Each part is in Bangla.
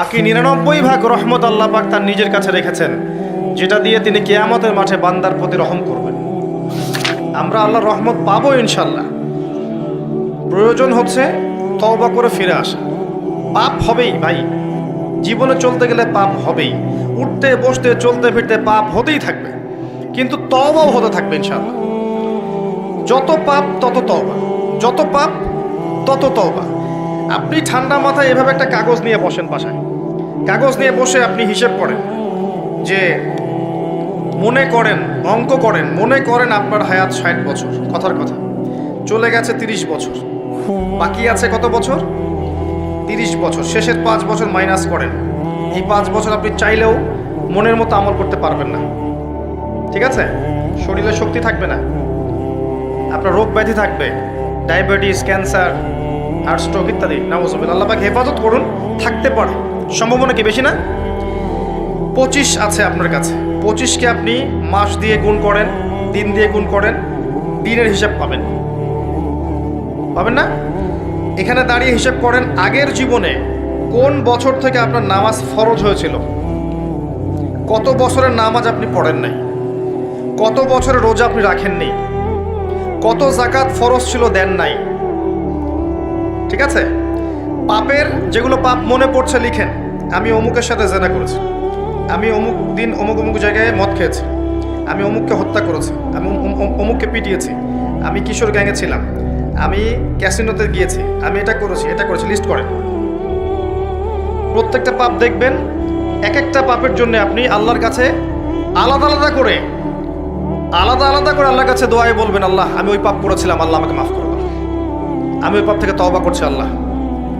বাকি 99 ভাগ রহমত আল্লাহ পাক তার নিজের কাছে রেখেছেন, যেটা দিয়ে তিনি কিয়ামতের মাঠে বান্দার প্রতি রহম করবেন। আমরা আল্লাহর রহমত পাবো ইনশাল্লাহ। প্রয়োজন হচ্ছে তওবা করে ফিরে আসা। পাপ হবেই ভাই, জীবনে চলতে গেলে পাপ হবেই, উঠতে বসতে চলতে ফিরতে পাপ হতেই থাকবে, কিন্তু তওবাও হতে থাকবে ইনশাআল্লাহ। যত পাপ তত তওবা, যত পাপ তত তওবা। আপনি ঠান্ডা মাথায় এভাবে একটা কাগজ নিয়ে বসেন বাসায়, কাগজ নিয়ে বসে আপনি হিসেব করেন যে মনে করেন, অঙ্ক করেন, মনে করেন আপনার হায়াত 60 বছর, কথার কথা চলে গেছে 30 বছর, বাকি আছে কত বছর? 30 বছর। শেষের 5 বছর মাইনাস করেন। এই 5 বছর আপনি চাইলেও মনের মতো আমল করতে পারবেন না, ঠিক আছে? শরীরে শক্তি থাকবে না, আপনার রোগ ব্যাধি থাকবে, ডায়াবেটিস, ক্যান্সার, হার্ট স্ট্রোক ইত্যাদি। নাউজুবিল্লাহ, আল্লাহ পাক হেফাজত করুন। থাকতে পারে, সম্ভাবনা কি বেশি না? 25 আছে আপনার কাছে, 25কে আপনি মাস দিয়ে গুণ করেন, দিন দিয়ে গুণ করেন, দিনের হিসাব পাবেন, পাবেন না? এখানে দাঁড়িয়ে হিসাব করেন আগের জীবনে কোন বছর থেকে আপনার নামাজ ফরজ হয়েছিল, কত বছরের নামাজ আপনি পড়েন নাই, কত বছরের রোজা আপনি রাখেননি, কত জাকাত ফরজ ছিল দেন নাই, ঠিক আছে? পাপের যেগুলো পাপ মনে পড়ছে লিখেন। আমি অমুকের সাথে জেনা করেছি, আমি অমুক দিন অমুক অমুক জায়গায় মদ খেয়েছি, আমি অমুককে হত্যা করেছি, আমি অমুককে পিটিয়েছি, আমি কিশোর গ্যাংয়ে ছিলাম, আমি ক্যাসিনোতে গিয়েছি, আমি এটা করেছি, এটা করেছি, লিস্ট করেন। প্রত্যেকটা পাপ দেখবেন, এক একটা পাপের জন্য আপনি আল্লাহর কাছে আলাদা আলাদা করে আল্লাহর কাছে দোয়ায় বলবেন, আল্লাহ আমি ওই পাপ করেছিলাম, আল্লাহ আমাকে মাফ করে দাও, আমি ওই পাপ থেকে তওবা করছি আল্লাহ,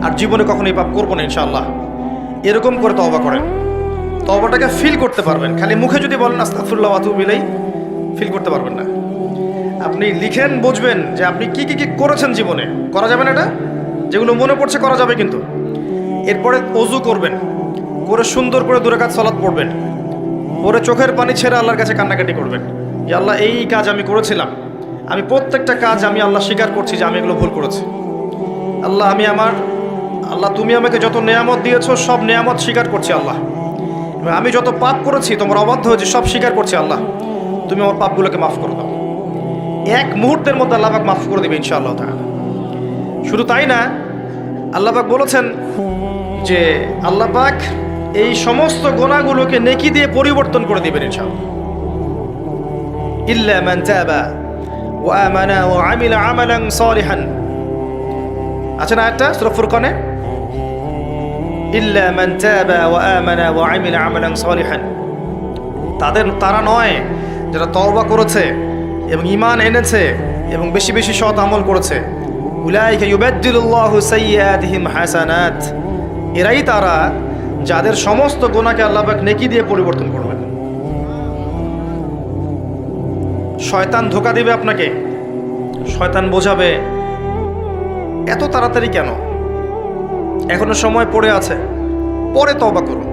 আর জীবনে কখনো এই পাপ করবো না ইনশাআল্লাহ। এরকম করে তওবা করেন, তওবাটাকে ফিল করতে পারবেন। খালি মুখে যদি বলেন আস্তাগফিরুল্লাহ ওয়া আতুবু ইলাইহি, ফিল করতে পারবেন না। আপনি লিখেন, বুঝবেন যে আপনি কি কি কি করেছেন জীবনে। করা যাবে না এটা, যেগুলো মনে পড়ছে করা যাবে কিন্তু। এরপরে ওযু করবেন, করে সুন্দর করে 2 রাকাত সালাত পড়বেন, পরে চোখের পানি ছেড়ে আল্লাহর কাছে কান্নাকাটি করবেন যে আল্লাহ এই কাজ আমি করেছিলাম, আমি প্রত্যেকটা কাজ আমি আল্লাহ স্বীকার করছি যে আমি এগুলো ভুল করেছি। আল্লাহ তুমি আমাকে যত নেয়ামত দিয়েছো সব নেয়ামত স্বীকার করছি আল্লাহ, এবং আমি যত পাপ করেছি, তোমার অবাধ্য হয়েছি, সব স্বীকার করছি আল্লাহ, তুমি আমার পাপগুলোকে মাফ করে দাও। এক মুহূর্তের মধ্যে আল্লাহ পাক মাফ করে দেবে ইনশাআল্লাহ তাআলা। শুধু তাই না, আল্লাহ পাক বলেছেন যে আল্লাহ পাক এই সমস্ত গুনাহগুলোকে নেকি দিয়ে পরিবর্তন করে দিবেন ইনশাআল্লাহ। ইল্লা মান তাবা ওয়া আমানা ওয়া আমিলা আমালান সালিহান, আছে না একটা সূরা ফুরকানে? ইল্লা মান তাবা ওয়া আমানা ওয়া আমিলা আমালান সালিহান। তারা নয় যারা তওবা করেছে এবং ঈমান এনেছে এবং বেশি বেশি সৎ আমল করেছে। উলাইকা ইউবাদদিলুল্লাহু সাইয়্যাতিহিম হাসানাত, এরাই তারা যাদের সমস্ত গুনাহকে আল্লাহ পাক নেকি দিয়ে পরিবর্তন করবেন। শয়তান ধোঁকা দিবে আপনাকে, শয়তান বোঝাবে এত তাড়াতাড়ি কেন, এখনো সময় পড়ে আছে, পরে তওবা করুন,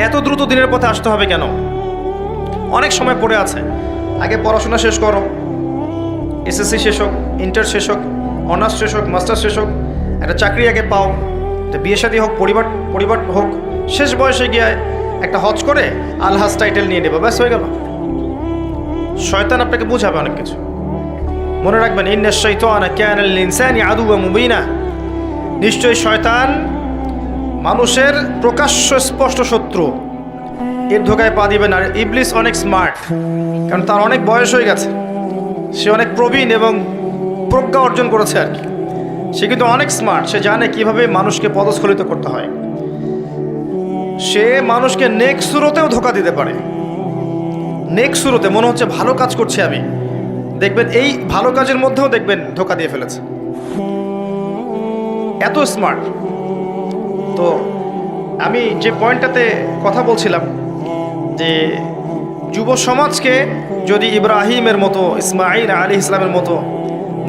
এত দ্রুত দিনের পথে আসতে হবে কেন, অনেক সময় পড়ে আছে, আগে পড়াশোনা শেষ করো, এসএসসি শেষ হোক, ইন্টার শেষ হোক, অনার্স শেষ হোক, মাস্টার্স শেষ হোক, একটা চাকরি আগে পাও, বিয়ে শাদী হোক, পরিবার হোক, শেষ বয়সে গিয়ে একটা হজ করে আলহাজ টাইটেল নিয়ে নেবে, ব্যাস হয়ে গেল। শয়তান আপনাকে বুঝাবে অনেক কিছু। মনে রাখবেন, ইন্নাশ শাইতানা কানা লিল ইনসানি আদুওয়াম মুবিনা, নিশ্চয়ই শয়তান মানুষের প্রকাশ্য স্পষ্ট শত্রু, এর ধোকায় পা দিবেন। আর ইবলিস অনেক স্মার্ট, কারণ তার অনেক বয়স হয়ে গেছে, সে অনেক প্রবীণ এবং প্রজ্ঞা অর্জন করেছে আর কি। সে কিন্তু অনেক স্মার্ট, সে জানে কিভাবে মানুষকে পদস্খলিত করতে হয়। সে মানুষকে নেক সুরতেও ধোকা দিতে পারে। নেক সুরতে মনে হচ্ছে ভালো কাজ করছি আমি, দেখবেন এই ভালো কাজের মধ্যেও দেখবেন ধোকা দিয়ে ফেলেছে, এত স্মার্ট। তো আমি যে পয়েন্টটাতে কথা বলছিলাম যে যুব সমাজকে যদি ইব্রাহিমের মতো, ইসমাঈল আলাইহিস সালামের মতো,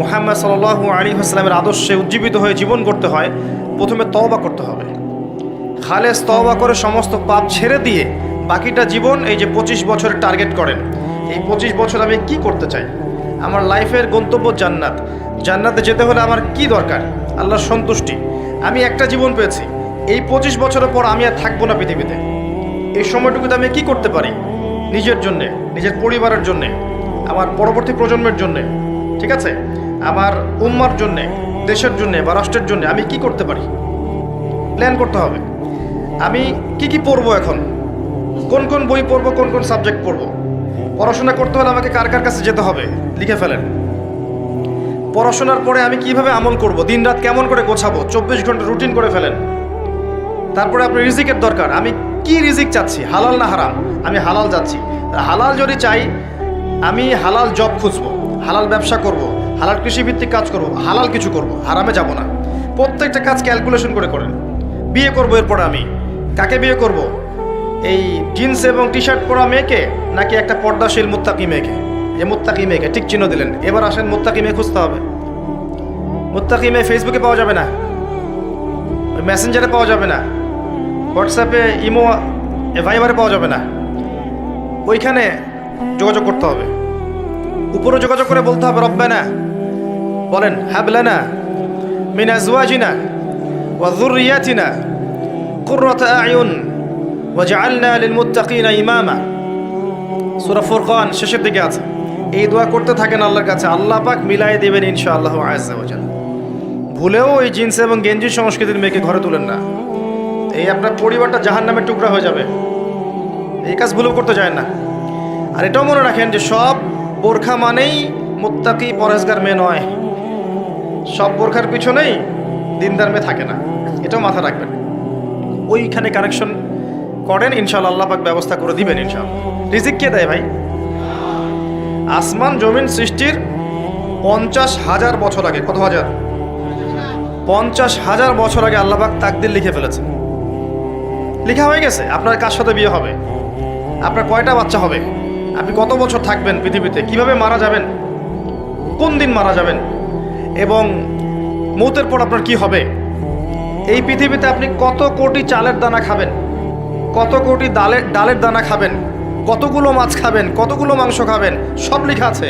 মুহাম্মদ সাল্লাল্লাহু আলাইহি ওয়াসাল্লামের আদর্শে উজ্জীবিত হয়ে জীবন করতে হয়, প্রথমে তওবা করতে হবে। খালেস তওবা করে সমস্ত পাপ ছেড়ে দিয়ে বাকিটা জীবন, এই যে 25 বছরের টার্গেট করেন, এই 25 বছর আমি কি করতে চাই, আমার লাইফের গন্তব্য জান্নাত, জান্নাতে যেতে হলে আমার কি দরকার, আল্লাহর সন্তুষ্টি। আমি একটা জীবন পেয়েছি, এই 25 বছরের পর আমি আর থাকবো না পৃথিবীতে, এই সময়টুকুতে আমি কি করতে পারি নিজের জন্যে, নিজের পরিবারের জন্যে, আমার পরবর্তী প্রজন্মের জন্যে, ঠিক আছে, আমার উম্মার জন্যে, দেশের জন্যে বা রাষ্ট্রের জন্যে আমি কি করতে পারি, প্ল্যান করতে হবে। আমি কি পড়বো, এখন কোন কোন বই পড়বো, কোন কোন সাবজেক্ট পড়বো। পড়াশোনা করতে হলে আমাকে কার কার কাছে যেতে হবে লিখে ফেলেন। পড়াশোনার পরে আমি কিভাবে আমল করব, দিন রাত কেমন করে গোছাবো, 24 ঘন্টা রুটিন করে ফেলেন। তারপরে আপনার রিজিকের দরকার, আমি কি রিজিক চাচ্ছি, হালাল না হারাম। আমি হালাল যাচ্ছি, হালাল যদি চাই আমি হালাল জব খুঁজবো, হালাল ব্যবসা করব, হালাল কৃষিভিত্তিক কাজ করব, হালাল কিছু করব, হারামে যাব না। প্রত্যেকটা কাজ ক্যালকুলেশন করে করেন। বিয়ে করবো, এরপরে আমি কাকে বিয়ে করব, এই জিন্স এবং টি শার্ট পরা মেয়েকে নাকি একটা পর্দাশীল মুত্তাকি মেয়েকে? যে মুত্তাকি মেয়েকে ঠিক চিহ্ন দিলেন, এবার আসেন মুত্তাকি মেয়ে খুঁজতে হবে। মুত্তাকি মেয়ে ফেসবুকে পাওয়া যাবে না, মেসেঞ্জারে পাওয়া যাবে না, হোয়াটসঅ্যাপে, ইমো, ভাইবারে পাওয়া যাবে না, ওইখানে যোগাযোগ করতে হবে। উপরে যোগাযোগ করে বলতে হবে রব্বানা, বলেন হাবলানা মিন আজওয়াজিনা ওয়া যুররিয়াতিনা কুররাতা আয়ুন ওয়াজআলনা লিল মুত্তাকিনা ইমামা। সূরা ফুরকান শেষের দিকে আছে। এই দোয়া করতে থাকেন আল্লাহর কাছে, আল্লাহ পাক মিলাই দেবেন ইনশাআল্লাহু আযজা ওয়া জাল্লা। ভুলেও ওই জিন্স এবং গেঞ্জি সংস্কৃতির মেয়েকে ঘরে তুলেন না, এই আপনার পরিবারটা জাহান্নামের টুকরা হয়ে যাবে। এই কাজ ভুলেও করতে যায় না। আর এটাও মনে রাখেন যে সব বোরখা মানেই মুত্তাকি পরহেজগার মেয়ে নয়, সব বোরখার পিছনেই দিনদার মেয়ে থাকে না, এটাও মাথা রাখবেন। ওইখানে কানেকশন করেন, ইনশাআল্লাহ আল্লাহ পাক ব্যবস্থা করে দিবেন ইনশাআল্লাহ। রিজিক কে দেয় ভাই? আসমান জমিন সৃষ্টির 50,000 বছর আগে, কত হাজার? 50,000 বছর আগে আল্লাহ পাক তাকদির লিখে ফেলেছেন। লেখা হয়ে গেছে আপনার কার সাথে বিয়ে হবে, আপনার কয়টা বাচ্চা হবে, আপনি কত বছর থাকবেন পৃথিবীতে, কিভাবে মারা যাবেন, কোন দিন মারা যাবেন, এবং মৌতের পর আপনার কি হবে। এই পৃথিবীতে আপনি কত কোটি চালের দানা খাবেন, কত কোটি ডালের দানা খাবেন, কতগুলো মাছ খাবেন, কতগুলো মাংস খাবেন, সব লেখা আছে,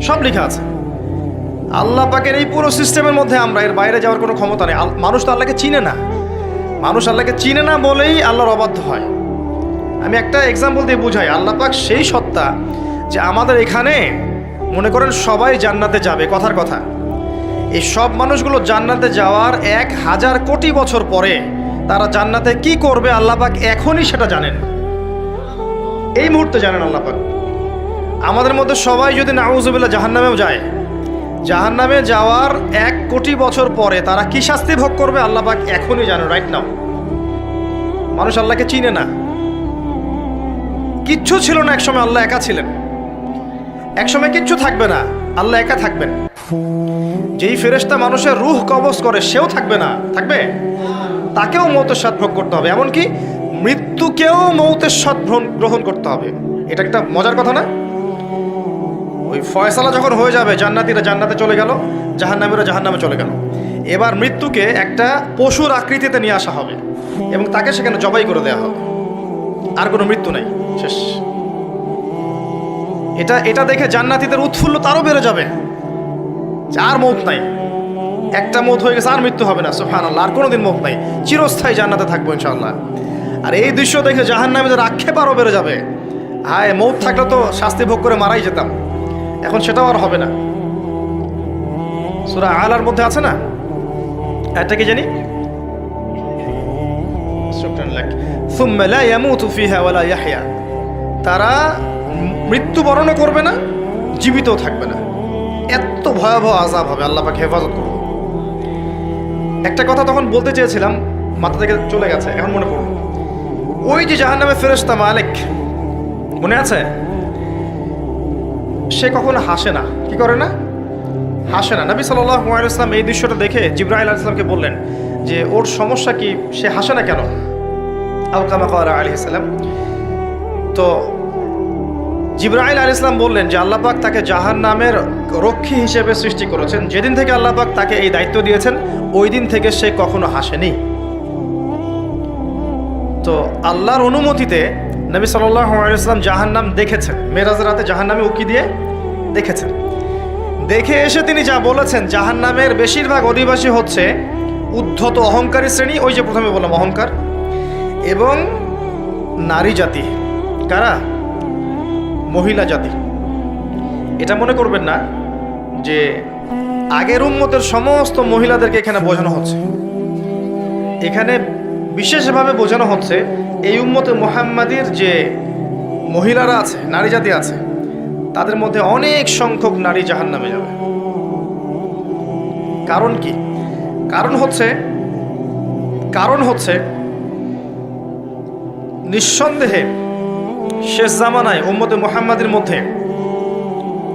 সব লেখা আছে। আল্লাহ পাকের এই পুরো সিস্টেমের মধ্যে আমরা এর বাইরে যাওয়ার কোনো ক্ষমতা নেই। মানুষ তো আল্লাহকে চিনে না, মানুষ আল্লাহকে চিনে না বলেই আল্লাহর অবাধ্য হয়। আমি একটা এক্সাম্পল দিয়ে বুঝাই। আল্লাহ পাক সেই সত্তা যে আমাদের এখানে মনে করেন সবাই জান্নাতে যাবে, কথার কথা, এই সব মানুষগুলো জান্নাতে যাওয়ার 1000 কোটি বছর পরে তারা জান্নাতে কি করবে আল্লাহ পাক এখনই সেটা জানেন, এই মুহূর্তে জানেন আল্লাহ পাক। আমাদের মধ্যে সবাই যদি নাউজুবিল্লাহ জাহান্নামেও যায়, জাহান্নামে যাওয়ার 1 কোটি বছর পরে তারা কি শাস্তি ভোগ করবে আল্লাহ পাক এখনই জানেন, রাইট নাও। মানুষ আল্লাহকে চিনে না, কিচ্ছু ছিল না একসময়, আল্লাহ একা ছিলেন। একসময় কিচ্ছু থাকবে না, আল্লাহ একা থাকবেন। যেই ফেরেশতা মানুষের রূহ কবজ করে সেও থাকবে না, থাকবে, তাকেও মৌতের স্বাদ ভোগ করতে হবে, এমনকি মৃত্যুকেও মৌতের স্বাদ গ্রহণ করতে হবে। এটা একটা মজার কথা না? ওই ফয়সালা যখন হয়ে যাবে, জান্নাতীরা জান্নাতে চলে গেল, জাহান্নামীরা জাহান্নামে চলে গেল, এবার মৃত্যুকে একটা পশুর আকৃতিতে নিয়ে আসা হবে এবং তাকে সেখানে জবাই করে দেওয়া হবে। আর কোনো মৃত্যু নাই, শেষ। এটা দেখে জান্নাতীদের উৎফুল্লতা আরও বেড়ে যাবে, আর মৌত নাই, একটা মৌত হয়ে গেছে, আর মৃত্যু হবে না, সুবহানাল্লাহ, আর কোনোদিন মৌত নাই, চিরস্থায়ী জান্নাতে থাকবো ইনশাআল্লাহ। আর এই দৃশ্য দেখে জাহান্নামীদের আক্ষেপ আরও বেড়ে যাবে, হায় মৌত থাকলে তো শাস্তি ভোগ করে মারাই যেতাম, এখন সেটাও আর হবে না। সূরা আলার মধ্যে আছে না, এটা কি জানি, সুম্মা লা ইয়ামুতু ফিহা ওয়া লা ইয়াহইয়া, তারা মৃত্যুবরণও করবে না, জীবিতও থাকবে না। এত ভয়াবহ আযাব হবে, আল্লাহ পাক হেফাজত করবে। একটা কথা তখন বলতে চেয়েছিলাম, মাথা থেকে চলে গেছে, এখন মনে পড়ল। ওই যে জাহান্নামে ফেরেশতা মালিক, মনে আছে? সে কখনো হাসে না, কি করে না? হাসে না। নবী সাল্লাল্লাহু আলাইহি ওয়াসাল্লাম এই দৃশ্যটা দেখে জিবরাইল আলাইহিস সালামকে বললেন যে ওর সমস্যা কি, সে হাসে না কেন? আও কামা ক্বালা আলাইহিস সালাম। তো জিবরাইল আলাইহিস সালাম বললেন যে আল্লাহ পাক তাকে জাহান্নামের রক্ষী হিসেবে সৃষ্টি করেছেন। যেদিন থেকে আল্লাহ পাক তাকে এই দায়িত্ব দিয়েছেন, ওই দিন থেকে সে কখনো হাসেনি। তো আল্লাহর অনুমতিতে নবী সাল্লাল্লাহু আলাইহি ওয়াসাল্লাম জাহান্নাম দেখেছেন, মেরাজের রাতে জাহান্নামে উকি দিয়ে দেখেছেন। দেখে এসে তিনি যা বলেছেন, জাহান্নামের বেশিরভাগ অধিবাসী হচ্ছে উদ্ধত অহংকারী শ্রেণী, ওই যে প্রথমে বললাম অহংকার, এবং নারী জাতি। কারা? মহিলা জাতি। এটা মনে করবেন না যে আগের উম্মতের সমস্ত মহিলাদেরকে এখানে বোঝানো হচ্ছে। এখানে বিশেষভাবে বোঝানো হচ্ছে এই উম্মতে মুহাম্মাদির যে মহিলারা আছে, নারী জাতি আছে, তাদের মধ্যে অনেক সংখ্যক নারী জাহান্নামে যাবে। কারণ কি? কারণ হচ্ছে নিঃসন্দেহে শেষ জামানায় উম্মতে মুহাম্মাদের মধ্যে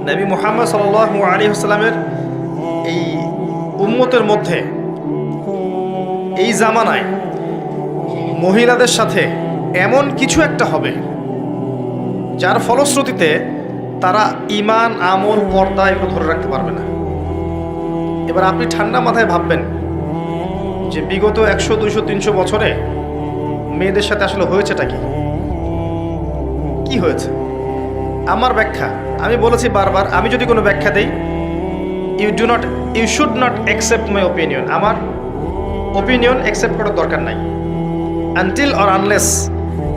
নবী মুহাম্মদ সাল্লাল্লাহু আলাইহি ওয়াসাল্লামের এই উম্মতের মধ্যে এই জামানায় মহিলাদের সাথে এমন কিছু একটা হবে যার ফলশ্রুতিতে তারা ঈমান, আমল, পর্দা এগুলো ধরে রাখতে পারবে না। এবার আপনি ঠান্ডা মাথায় ভাববেন যে বিগত 100, 200, 300 বছরে মেয়েদের সাথে আসলে হয়েছেটা কি হয়েছে? আমার ব্যাখ্যা, আমি বলেছি বারবার, আমি যদি কোনো ব্যাখ্যা দেই, you should not accept my opinion. আমার ওপিনিয়ন অ্যাকসেপ্ট করার দরকার নাই until or unless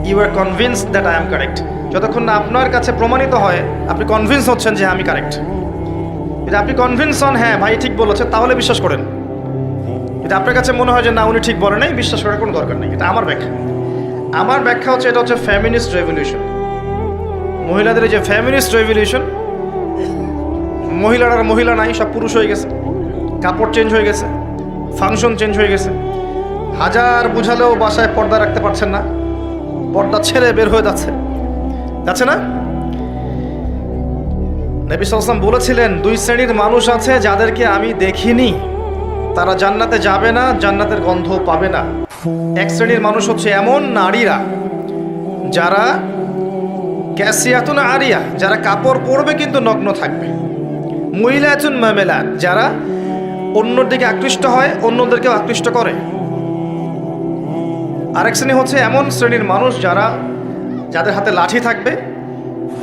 you are convinced that I am correct. যতক্ষণ না আপনার কাছে প্রমাণিত হয়, আপনি কনভিন্স হচ্ছেন যে আমি কারেক্ট। যদি আপনি কনভিন্স হন হ্যাঁ ভাই ঠিক বলেছে, তাহলে বিশ্বাস করেন। যদি আপনার কাছে মনে হয় যে না উনি ঠিক বলে নাই, বিশ্বাস করার কোনো দরকার নেই। এটা আমার ব্যাখ্যা। আমার ব্যাখ্যা হচ্ছে এটা হচ্ছে ফেমিনিস্ট রেভলিউশন। মহিলাদের যে ফেমিনিস্ট রেভলিউশন, মহিলারা আর মহিলা নাই, সব পুরুষ হয়ে গেছে, কাপড় চেঞ্জ হয়ে গেছে, ফাংশন চেঞ্জ হয়ে গেছে। হাজার বুঝালেও বাসায় পর্দা রাখতে পারছেন না, পর্দা ছেড়ে বের হয়ে যাচ্ছে না। নবী সাল্লাল্লাহু আলাইহি ওয়াসাল্লাম বলেছিলেন, 2 শ্রেণীর মানুষ আছে যাদেরকে আমি দেখিনি, তারা জান্নাতে যাবে না, জান্নাতের গন্ধ পাবে না। এক শ্রেণীর মানুষ হচ্ছে এমন নারীরা যারা ক্যাসিয়াতুন আরিয়া, যারা কাপড় পরবে কিন্তু নগ্ন থাকবে। মুইলাতুন মামেলাত, যারা অন্যর দিকে আকৃষ্ট হয়, অন্যদেরকেও আকৃষ্ট করে। আরেক শ্রেণী হচ্ছে এমন শ্রেণীর মানুষ যাদের হাতে লাঠি থাকবে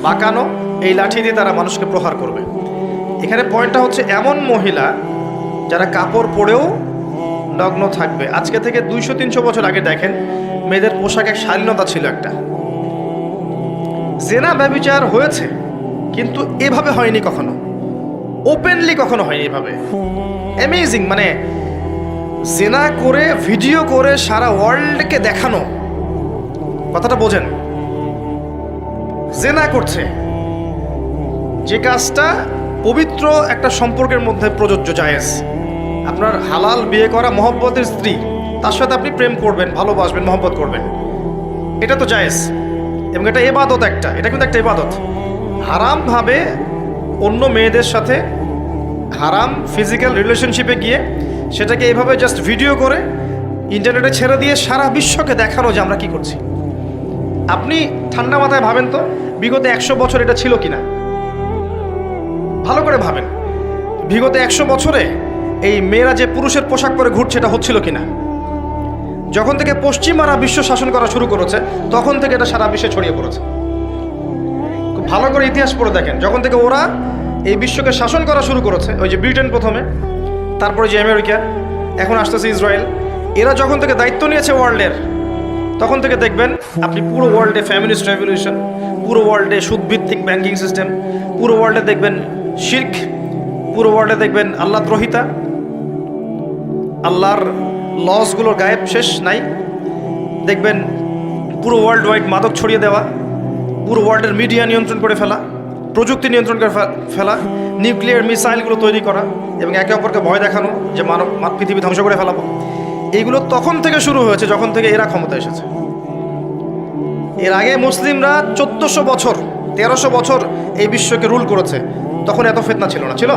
বাঁকানো, এই লাঠি দিয়ে তারা মানুষকে প্রহার করবে। এখানে পয়েন্টটা হচ্ছে এমন মহিলা যারা কাপড় পরেও নগ্ন থাকবে। আজকে থেকে 200-300 বছর আগে দেখেন, মেয়েদের পোশাকে শালীনতা ছিল একটা। জেনা ব্যভিচার হয়েছে, কিন্তু এভাবে হয়নি কখনো, ওপেনলি কখনো হয়নি এভাবে। অ্যামেজিং, মানে জেনা করে ভিডিও করে সারা ওয়ার্ল্ডকে দেখানো, কথাটা বোঝেন। জেনা করছে, যে কাজটা পবিত্র একটা সম্পর্কের মধ্যে প্রযোজ্য, জায়েজ। আপনার হালাল বিয়ে করা মহব্বতের স্ত্রী, তার সাথে আপনি প্রেম করবেন, ভালোবাসবেন, মহব্বত করবেন, এটা তো জায়েজ, এবং এটা ইবাদত একটা, এটা কিন্তু একটা ইবাদত। হারামভাবে অন্য মেয়েদের সাথে হারাম ফিজিক্যাল রিলেশনশিপে গিয়ে সেটাকে এইভাবে জাস্ট ভিডিও করে ইন্টারনেটে ছেড়ে দিয়ে সারা বিশ্বকে দেখানো যে আমরা কি করছি। আপনি ঠান্ডা মাথায় ভাবেন তো, বিগত 100 বছর এটা ছিল কিনা, ভালো করে ভাবেন। বিগত 100 বছরে এই মেয়েরা যে পুরুষের পোশাক পরে ঘুরছে, এটা হচ্ছিল কিনা? যখন থেকে পশ্চিমারা বিশ্ব শাসন করা শুরু করেছে, তখন থেকে এটা সারা বিশ্বে ছড়িয়ে পড়েছে। খুব ভালো করে ইতিহাস পড়ে দেখেন, যখন থেকে ওরা এই বিশ্বকে শাসন করা শুরু করেছে, ওই যে ব্রিটেন প্রথমে, তারপরে যে আমেরিকা, এখন আসতেছে ইসরায়েল, এরা যখন থেকে দায়িত্ব নিয়েছে ওয়ার্ল্ডের, তখন থেকে দেখবেন আপনি পুরো ওয়ার্ল্ডে ফেমিনিস্ট রেভলিউশন, পুরো ওয়ার্ল্ডে সুদভিত্তিক ব্যাংকিং সিস্টেম, পুরো ওয়ার্ল্ডে দেখবেন শিরক, পুরো ওয়ার্ল্ডে দেখবেন আল্লাহ দ্রোহিতা, আল্লাহর লসগুলোর গায়েব শেষ নাই। দেখবেন পুরো ওয়ার্ল্ড ওয়াইড মাদক ছড়িয়ে দেওয়া, পুরো ওয়ার্ল্ডের মিডিয়া নিয়ন্ত্রণ করে ফেলা, প্রযুক্তি নিয়ন্ত্রণ করে ফেলা, নিউক্লিয়ার মিসাইলগুলো তৈরি করা, এবং একে অপরকে ভয় দেখানো যে পৃথিবী ধ্বংস করে ফেলাবো। এইগুলো তখন থেকে শুরু হয়েছে, যখন থেকে এরা ক্ষমতা এসেছে। এর আগে মুসলিমরা 1400 বছর, 1300 বছর এই বিশ্বকে রুল করেছে, তখন এত ফিতনা ছিল না, ছিল?